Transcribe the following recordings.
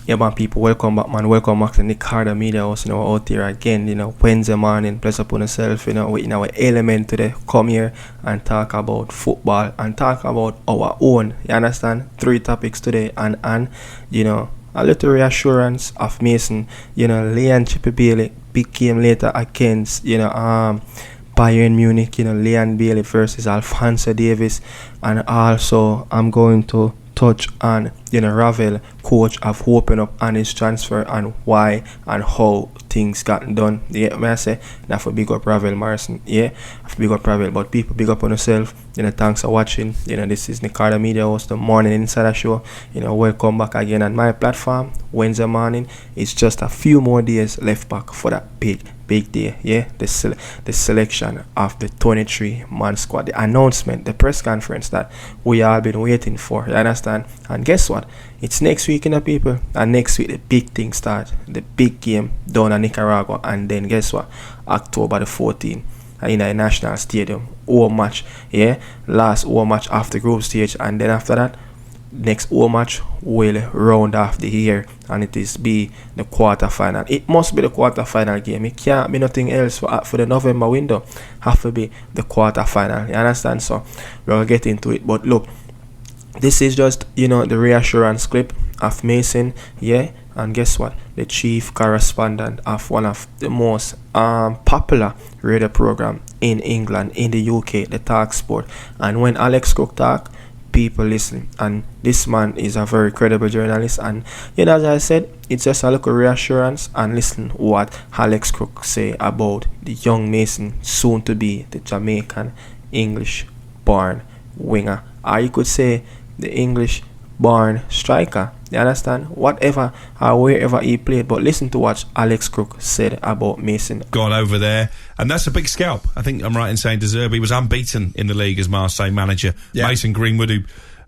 Yeah, man, people, welcome back, man. Welcome back to Nicardo Media House. We're out here again, Wednesday morning. Bless upon yourself, with our element today. Come here and talk about football and talk about our own. You understand? 3 topics today, and a little reassurance of Mason. Leon Chippy Bailey, big game later against, BAYERN Munich. Leon Bailey versus Alphonso Davies, and also I'm going to touch on Ravel, coach of opened up on his transfer and why and how things gotten done. Yeah, may I say that for big up Ravel Morrison. Yeah, for big up Ravel, but people big up on yourself. Thanks for watching. This is Nicardo Media House, the morning insider show. Welcome back again on my platform. Wednesday morning. It's just a few more days left back for that big day. Yeah, the selection of the 23-man squad, the announcement, the press conference that we all been waiting for. You understand? And guess what? It's next week, people. And next week the big thing start. The big game down in Nicaragua, and then guess what? October the 14th in the National Stadium. Home match. Yeah, last home match after group stage, and then after that, next home match will round off the year, and it is be the quarter-final. It must be the quarter-final game. It can't be nothing else for the November window. Have to be the quarter-final. You understand? So we'll get into it. But look, this is just the reassurance clip of Mason. Yeah, and guess what? The chief correspondent of one of the most popular radio program in England, in the UK, the Talk Sport. And when Alex Cook talk, people listen, and this man is a very credible journalist, and as I said, it's just a little reassurance. And listen what Alex Cook say about the young Mason, soon to be the Jamaican English born winger, or you could say the English born striker. You understand? Whatever or wherever he played. But listen to what Alex Cook said about Mason. Gone over there, and that's a big scalp. I think I'm right in saying De Zerbi was unbeaten in the league as Marseille manager. Yeah. Mason Greenwood, who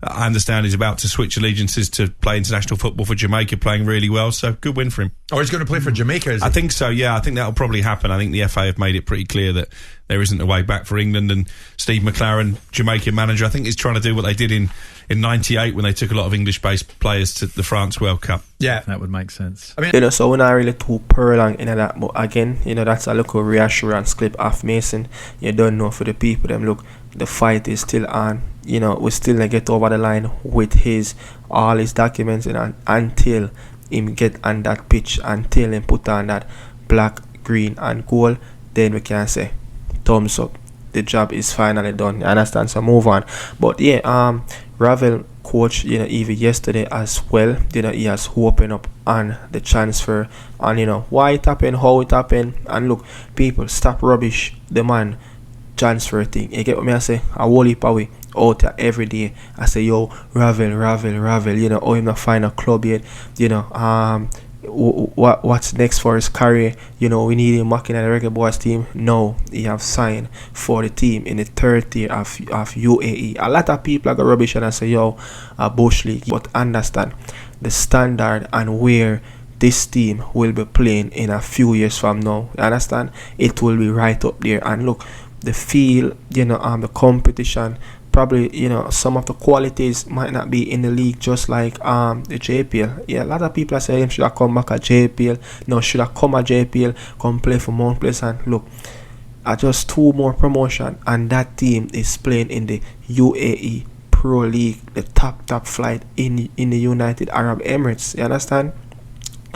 I understand is about to switch allegiances to play international football for Jamaica, playing really well. So good win for him. Oh, he's going to play for Jamaica, is he? I think so, yeah. I think that'll probably happen. I think the FA have made it pretty clear that there isn't a way back for England, and Steve McLaren, Jamaican manager, I think is trying to do what they did in 98 when they took a lot of English-based players to the France World Cup. Yeah, that would make sense. I mean, so we're not really too prolonged into that, but again, that's a little reassurance clip of Mason. You don't know for the people, them look, the fight is still on. We still not get over the line with all his documents until him get on that pitch, until him put on that black, green and gold, then we can say thumbs up. The job is finally done. You understand? So move on. But yeah, Ravel coach, even yesterday as well, he has opened up on the transfer, and why it happened, how it happened, and look, people, stop rubbish the man transfer thing. You get what me I say? I whole heap away out there every day. I say, yo, Ravel, oh, him not find a club yet, what's next for his career? We need him back in the REGGAEBOYZ team. No, he have signed for the team in the 3rd tier of UAE. A lot of people are going rubbish and I say, yo, a Bush League. But understand the standard and where this team will be playing in a few years from now. You understand? It will be right up there. And look, the field, the competition, probably, some of the qualities might not be in the league, just like the JPL. Yeah, a lot of people are saying should I come back at JPL? No, should I come at JPL, come play for Mount Pleasant? Look, I just 2 more promotion, and that team is playing in the UAE Pro League, the top flight in the United Arab Emirates. You understand?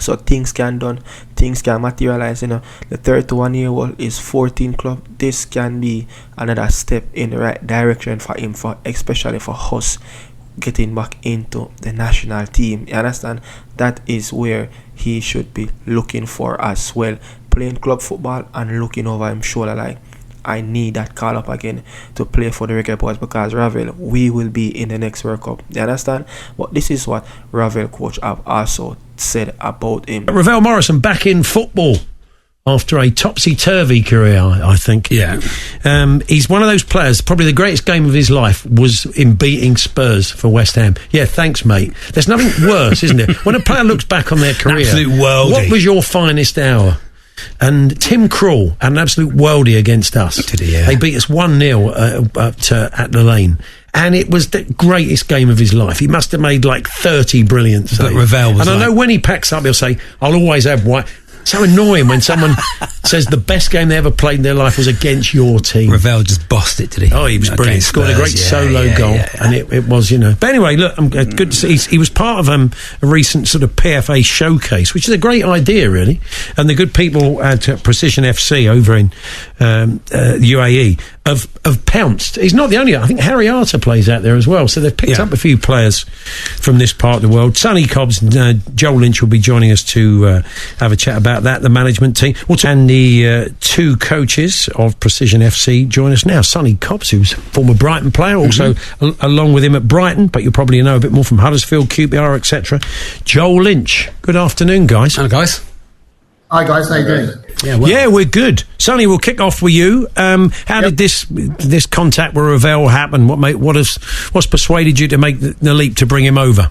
So things can done, things can materialize. The 31-year-old is 14 club. This can be another step in the right direction for him, especially for us getting back into the national team. You understand? That is where he should be looking for as well. Playing club football and looking over his shoulder like, I need that call up again to play for the REGGAEBOYZ, because Ravel, we will be in the next World Cup. You understand? But this is what Ravel coach have also said about him. Ravel Morrison back in football after a topsy-turvy career, I think. Yeah. He's one of those players, probably the greatest game of his life was in beating Spurs for West Ham. Yeah, thanks, mate. There's nothing worse, isn't there? When a player looks back on their career, absolute worldie. What was your finest hour? And Tim Krul had an absolute worldie against us. Did he? Yeah. They beat us 1-0 at the Lane. and it was the greatest game of his life. He must have made like 30 brilliant saves. But Ravel was and I know when he packs up, he'll say, "I'll always have white." So annoying when someone says the best game they ever played in their life was against your team. Ravel just bossed it, did he? Oh, he was brilliant. Scored a great solo goal, and it was, But anyway, look, I'm good to see. He was part of a recent sort of PFA showcase, which is a great idea, really. And the good people at Precision FC over in UAE have pounced. He's not the only. I think Harry Arter plays out there as well. So they've picked up a few players from this part of the world. Sonny Cobbs and Joel Lynch will be joining us to have a chat about that, the management team. And the two coaches of Precision FC join us now. Sonny Cobbs, who's a former Brighton player, also along with him at Brighton, but you'll probably know a bit more from Huddersfield, QPR, etc. Joel Lynch. Good afternoon, guys. Hello, guys. Hi, guys. How you doing? Yeah, we're good. Sonny, we'll kick off with you. How did this contact with Ravel happen? What's persuaded you to make the leap to bring him over?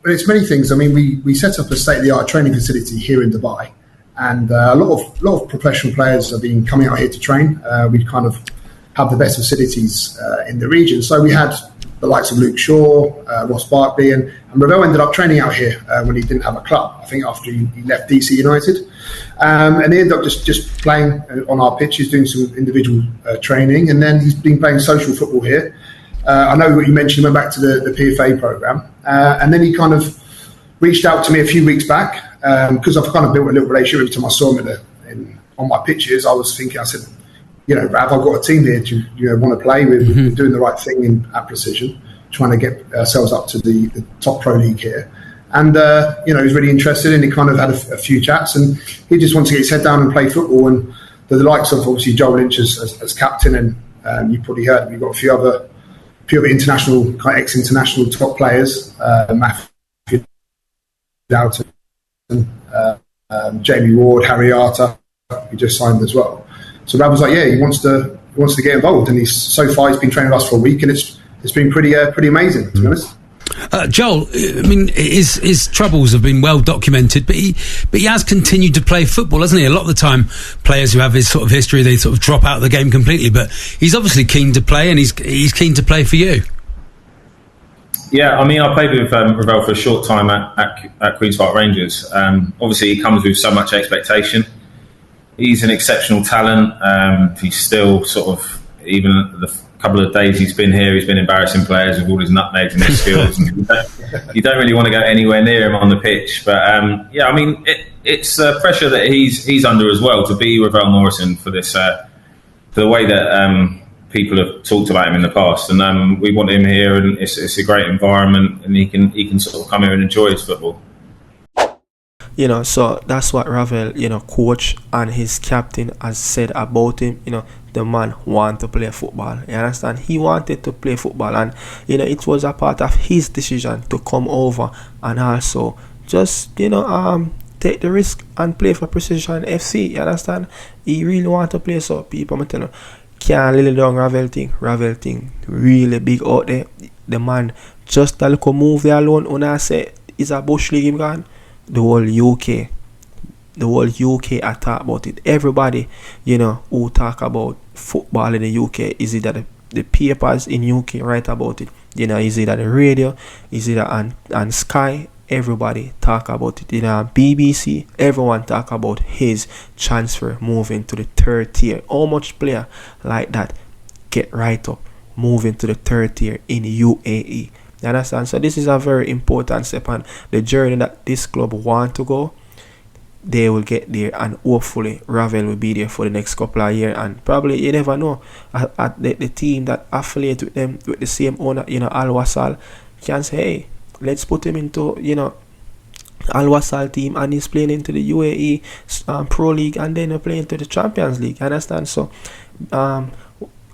It's many things. I mean, we set up a state-of-the-art training facility here in Dubai, and a lot of professional players have been coming out here to train. We kind of have the best facilities in the region. So we had the likes of Luke Shaw, Ross Barkley, and Ravel ended up training out here when he didn't have a club. I think after he left DC United, and he ended up just playing on our pitches, doing some individual training, and then he's been playing social football here. I know what you mentioned, went back to the PFA programme, and then he kind of reached out to me a few weeks back, because I've kind of built a little relationship every time I saw him on my pitches. I was thinking, I said, Rav, I've got a team here, do you want to play? We're doing the right thing at Precision, trying to get ourselves up to the top pro league here. And, he was really interested, and he kind of had a few chats, and he just wanted to get his head down and play football. And the likes of, obviously, Joel Lynch as captain, and you probably heard, we've got a few other international, ex-international top players, Matthew Doughton, Jamie Ward, Harry Arter, who just signed as well. So Rav was like, he wants to get involved, and so far he's been training with us for a week, and it's been pretty amazing, to be honest. Joel, I mean, his troubles have been well documented, but he has continued to play football, hasn't he? A lot of the time, players who have his sort of history, they sort of drop out of the game completely. But he's obviously keen to play, and he's keen to play for you. Yeah, I mean, I played with Ravel for a short time at Queen's Park Rangers. Obviously, he comes with so much expectation. He's an exceptional talent. He's still sort of, even the couple of days he's been here, he's been embarrassing players with all his nutmegs and his skills. And you don't really want to go anywhere near him on the pitch. But I mean, it's pressure that he's under as well, to be Ravel Morrison for this, for the way that people have talked about him in the past. And we want him here, and it's a great environment, and he can sort of come here and enjoy his football. So that's what Ravel, coach and his captain has said about him. The man wanted to play football. You understand? He wanted to play football, and it was a part of his decision to come over and also just take the risk and play for Precision FC. You understand? He really wanted to play, so people, I'm telling you, can't really down Ravel thing really big out there. The man just a little move there alone. When I say it's a bush league him gone, the whole UK I talk about it. Everybody, who talk about football in the UK, is it that the papers in UK write about it? Is it at the radio? Is it on Sky? Everybody talk about it. BBC, everyone talk about his transfer moving to the third tier. How much player like that get right up, moving to the third tier in UAE? You understand? So this is a very important step on the journey that this club want to go. They will get there, and hopefully Ravel will be there for the next couple of years. And probably, you never know, at the team that affiliate with them, with the same owner, Al Wasal, can say, hey, let's put him into, Al Wasal team, and he's playing into the UAE Pro League, and then he's playing into the Champions League. Understand? So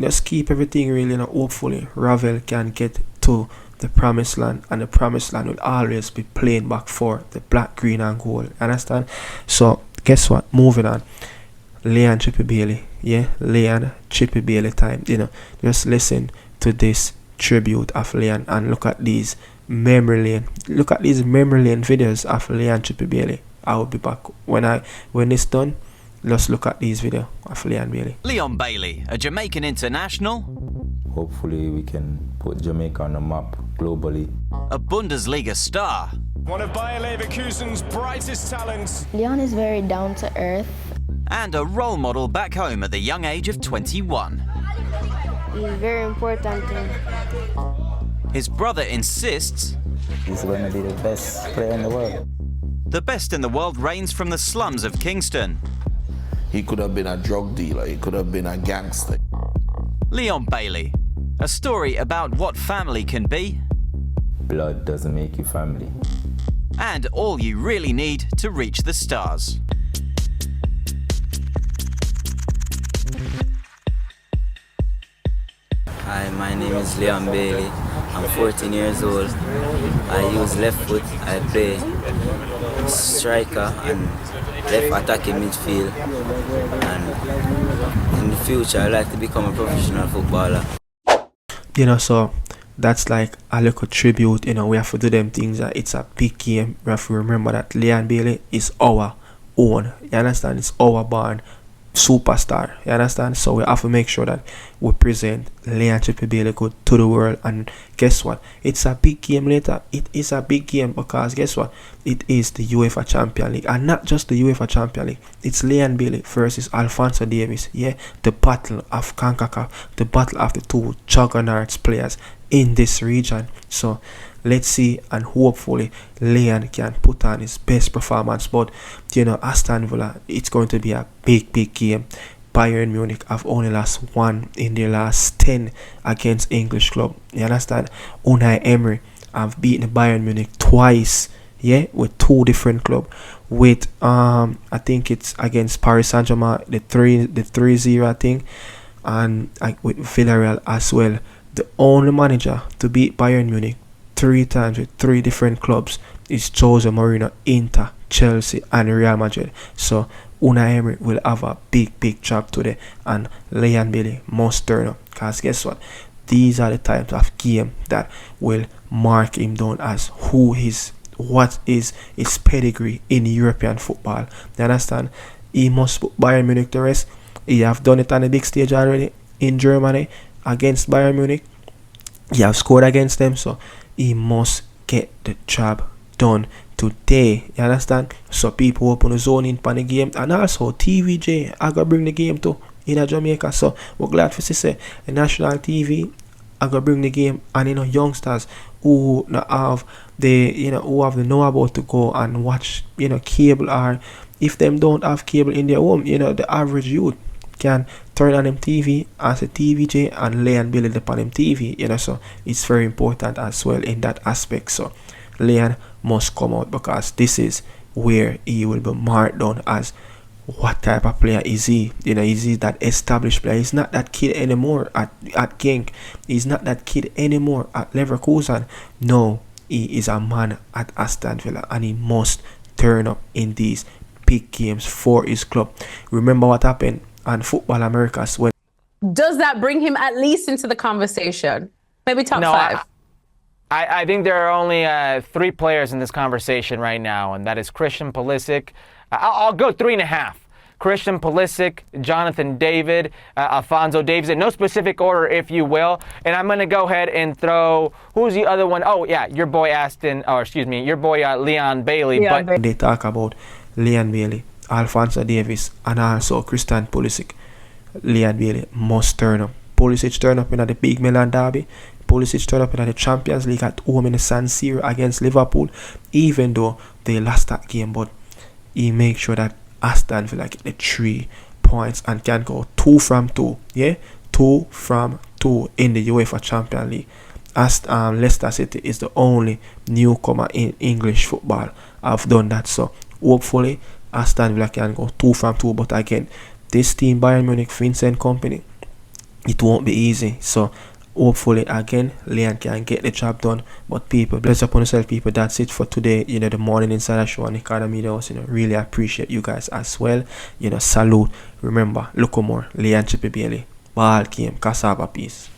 just keep everything really, hopefully Ravel can get to the promised land, and the promised land will always be playing back for the black, green and gold. Understand? So guess what? Moving on. Leon Chippy Bailey. Yeah, Leon Chippy Bailey time. Just listen to this tribute of Leon and look at these memory lane. Look at these memory lane videos of Leon Chippy Bailey. I will be back when it's done. Let's look at these videos of Leon Bailey. Leon Bailey, a Jamaican international, hopefully we can put Jamaica on the map globally. A Bundesliga star. One of Bayer Leverkusen's brightest talents. Leon is very down to earth. And a role model back home at the young age of 21. He's very important to me. His brother insists He's going to be the best player in the world. the best in the world reigns from the slums of Kingston. He could have been a drug dealer, he could have been a gangster. Leon Bailey, a story about what family can be. Blood doesn't make you family. And all you really need to reach the stars. Hi, my name is Leon Bailey. I'm 14 years old. I use left foot. I play striker and left attacking midfield. And in the future, I'd like to become a professional footballer. You know, so that's like a little tribute. You know, we have to do them things. It's a big game. We have to remember that Leon Bailey is our own. You understand? It's our born superstar. You understand? So we have to make sure that we present Leon Chippy Bailey good to the world. And guess what? It's a big game later. It is a big game because guess what? It is the UEFA Champions League. And not just the UEFA Champions League. It's Leon Bailey versus Alphonso Davies. Yeah, the battle of CONCACAF. The battle of the two juggernauts players in this region. So let's see, and hopefully Leon can put on his best performance. But you know, Aston Villa, it's going to be a big game. Bayern Munich have only lost one in their last 10 against English club. You understand? Unai Emery have beaten Bayern Munich twice, yeah, with two different clubs. With I think it's against Paris Saint-Germain, the 3-0 I think, and with Villarreal as well. The only manager to beat Bayern Munich 3 times with 3 different clubs is Jose Mourinho, Inter, Chelsea and Real Madrid. So Unai Emery will have a big job today, and Leon Bailey must turn up, because guess what? These are the types of game that will mark him down as what is his pedigree in European football. You understand? He must put Bayern Munich to rest. He have done it on the big stage already in Germany against Bayern Munich. He have scored against them, so he must get the job done today. You understand? So people open the zone in for the game, and also TVJ I gotta bring the game to in Jamaica. So we're glad to see a national TV I gotta bring the game, and you know, youngsters who have the who have the know about to go and watch cable, or if them don't have cable in their home, the average youth can turn on them TV as a TVJ and Leon Bailey upon them TV, so it's very important as well in that aspect. So Leon must come out, because this is where he will be marked down as what type of player is he. Is he that established player? He's not that kid anymore at Genk. He's not that kid anymore at Leverkusen. No, he is a man at Aston Villa, and he must turn up in these big games for his club. Remember what happened on Football Americas when. Does that bring him at least into the conversation? Maybe top 5? I think there are only 3 players in this conversation right now, and that is Christian Pulisic. I'll go 3.5. Christian Pulisic, Jonathan David, Alphonso Davies, in no specific order, if you will. And I'm going to go ahead and throw, who's the other one? Oh, yeah, your boy Leon Bailey. But they talk about Leon Bailey, Alphonso Davies, and also Christian Pulisic. Leon Bailey must turn up. Pulisic turn up in the big Milan derby. Pulisic turn up in the Champions League at home in the San Siro against Liverpool, even though they lost that game. But he make sure that Aston Villa get the 3 points and can go 2 from 2. Yeah, 2 from 2 in the UEFA Champions League. Leicester City is the only newcomer in English football have done that. So hopefully Aston Villa can go 2 from 2. But again, this team, Bayern Munich, Vincent Company, it won't be easy. So hopefully again Leon can get the job done. But people, bless upon yourself, people. That's it for today. The Morning Insider Show on Nicardo Media House. Really appreciate you guys as well. Salute. Remember, look more Leon Chippy Bailey. Ball game, cassava piece.